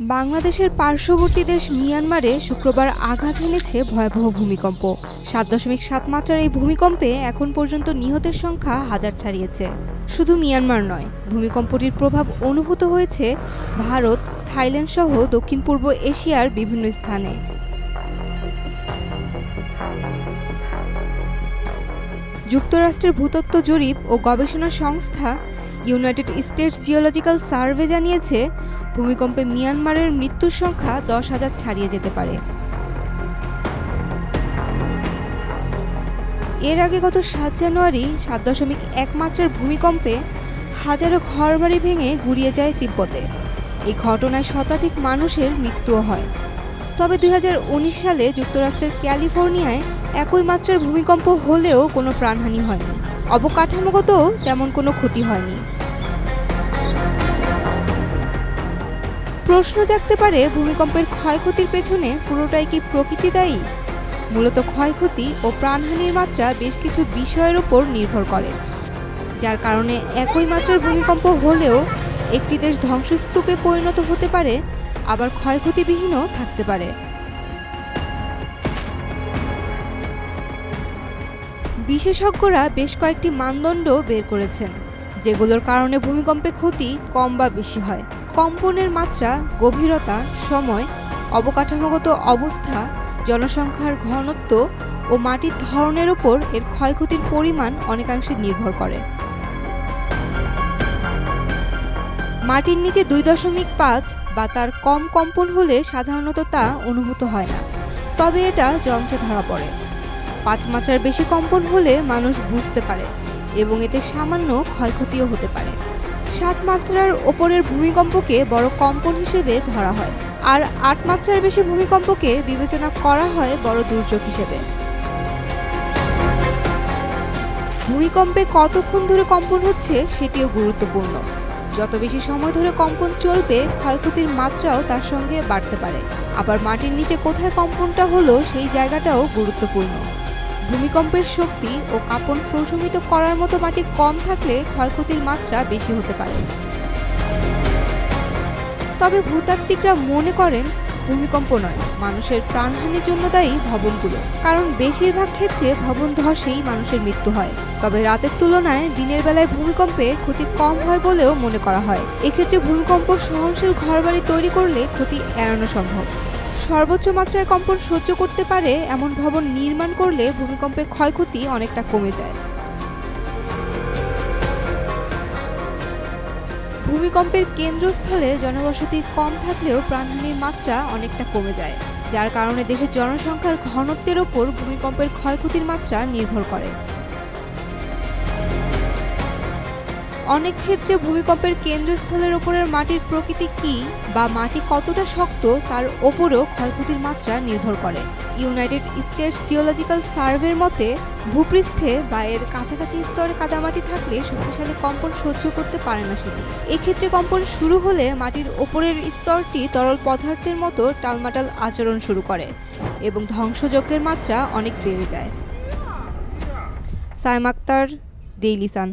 বাংলাদেশের পার্শ্ববর্তী দেশ মিয়ানমারে শুক্রবার আঘাত হেনেছে ভয়াবহ ভূমিকম্প। ৭.৭ মাত্রার এই ভূমিকম্পে এখন পর্যন্ত নিহতের সংখ্যা হাজার ছাড়িয়েছে। শুধু মিয়ানমার নয়, ভূমিকম্পটির প্রভাব অনুভূত হয়েছে ভারত, থাইল্যান্ড সহ দক্ষিণ পূর্ব এশিয়ার বিভিন্ন স্থানে। যুক্তরাষ্ট্রের ভূতত্ত্ব জরিপ ও গবেষণা সংস্থা ইউনাইটেড স্টেটস জিওলজিক্যাল সার্ভে জানিয়েছে, ভূমিকম্পে মিয়ানমারের মৃত্যুর সংখ্যা 10,000 ছাড়িয়ে যেতে পারে। এর আগে গত ৭ জানুয়ারি ৭.১ মাত্রার ভূমিকম্পে হাজারো ঘরবাড়ি ভেঙে গুড়িয়ে যায় তিব্বতে। এই ঘটনায় শতাধিক মানুষের মৃত্যুও হয়। তবে ২০১৯ সালে যুক্তরাষ্ট্রের ক্যালিফোর্নিয়ায় একই মাত্রার ভূমিকম্প হলেও কোনো প্রাণহানি হয়নি। অবকাঠামোগত তেমন কোনো ক্ষতি হয়নি। প্রশ্ন জাগতে পারে, ভূমিকম্পের ক্ষয়ক্ষতির পেছনে পুরোটাই কি প্রকৃতি দায়ী? মূলত ক্ষয়ক্ষতি ও প্রাণহানির মাত্রা বেশ কিছু বিষয়ের উপর নির্ভর করে, যার কারণে একই মাত্রার ভূমিকম্প হলেও একটি দেশ ধ্বংসস্তূপে পরিণত হতে পারে, আবার ক্ষয়ক্ষতিবিহীনও থাকতে পারে। বিশেষজ্ঞরা বেশ কয়েকটি মানদণ্ড বের করেছেন, যেগুলোর কারণে ভূমিকম্পে ক্ষতি কম বা বেশি হয়। কম্পনের মাত্রা, গভীরতা, সময়, অবকাঠামোগত অবস্থা, জনসংখ্যার ঘনত্ব ও মাটির ধরনের ওপর এর ক্ষয়ক্ষতির পরিমাণ অনেকাংশে নির্ভর করে। মাটির নিচে 2.5 বা তার কম কম্পন হলে সাধারণত তা অনুভূত হয় না, তবে এটা যন্ত্রে ধরা পড়ে। 5 মাত্রার বেশি কম্পন হলে মানুষ বুঝতে পারে এবং এতে সামান্য ক্ষয়ক্ষতিও হতে পারে। 7 মাত্রার ওপরের ভূমিকম্পকে বড় কম্পন হিসেবে ধরা হয়, আর 8 মাত্রার বেশি ভূমিকম্পকে বিবেচনা করা হয় বড় দুর্যোগ হিসেবে। ভূমিকম্পে কতক্ষণ ধরে কম্পন হচ্ছে সেটিও গুরুত্বপূর্ণ। যত বেশি সময় ধরে কম্পন চলবে, ক্ষয়ক্ষতির মাত্রাও তার সঙ্গে বাড়তে পারে। আবার মাটির নিচে কোথায় কম্পনটা হলো সেই জায়গাটাও গুরুত্বপূর্ণ। ভূমিকম্পের শক্তি ও কাঁপন প্রশমিত করার মতো মাটি কম থাকলে ক্ষয়ক্ষতির মাত্রা বেশি হতে পারে। তবে ভূতাত্ত্বিকরা মনে করেন, ভূমিকম্প নয়, মানুষের প্রাণহানির জন্য দায়ী ভবনগুলো। কারণ বেশিরভাগ ক্ষেত্রে ভবন ধসেই মানুষের মৃত্যু হয়। তবে রাতের তুলনায় দিনের বেলায় ভূমিকম্পে ক্ষতি কম হয় বলেও মনে করা হয়। এক্ষেত্রে ভূমিকম্প সহনশীল ঘরবাড়ি তৈরি করলে ক্ষতি এড়ানো সম্ভব। সর্বোচ্চ মাত্রায় কম্পন সহ্য করতে পারে এমন ভবন নির্মাণ করলে ভূমিকম্পের ক্ষয়ক্ষতি অনেকটা কমে যায়। ভূমিকম্পের কেন্দ্রস্থলে জনবসতি কম থাকলেও প্রাণহানির মাত্রা অনেকটা কমে যায়, যার কারণে দেশের জনসংখ্যার ঘনত্বের ওপর ভূমিকম্পের ক্ষয়ক্ষতির মাত্রা নির্ভর করে। অনেক ক্ষেত্রে ভূমিকম্পের কেন্দ্রস্থলের ওপরের মাটির প্রকৃতি কী বা মাটি কতটা শক্ত তার ওপরও ক্ষয়ক্ষতির মাত্রা নির্ভর করে। ইউনাইটেড স্টেটস জিওলজিক্যাল সার্ভের মতে, ভূপৃষ্ঠে বা এর কাছাকাছি স্তরে কাদামাটি থাকলে শক্তিশালী কম্পন সহ্য করতে পারে না সেটি। এক্ষেত্রে কম্পন শুরু হলে মাটির ওপরের স্তরটি তরল পদার্থের মতো টালমাটাল আচরণ শুরু করে এবং ধ্বংসযজ্ঞের মাত্রা অনেক বেড়ে যায়। Saima Akter, Daily Sun.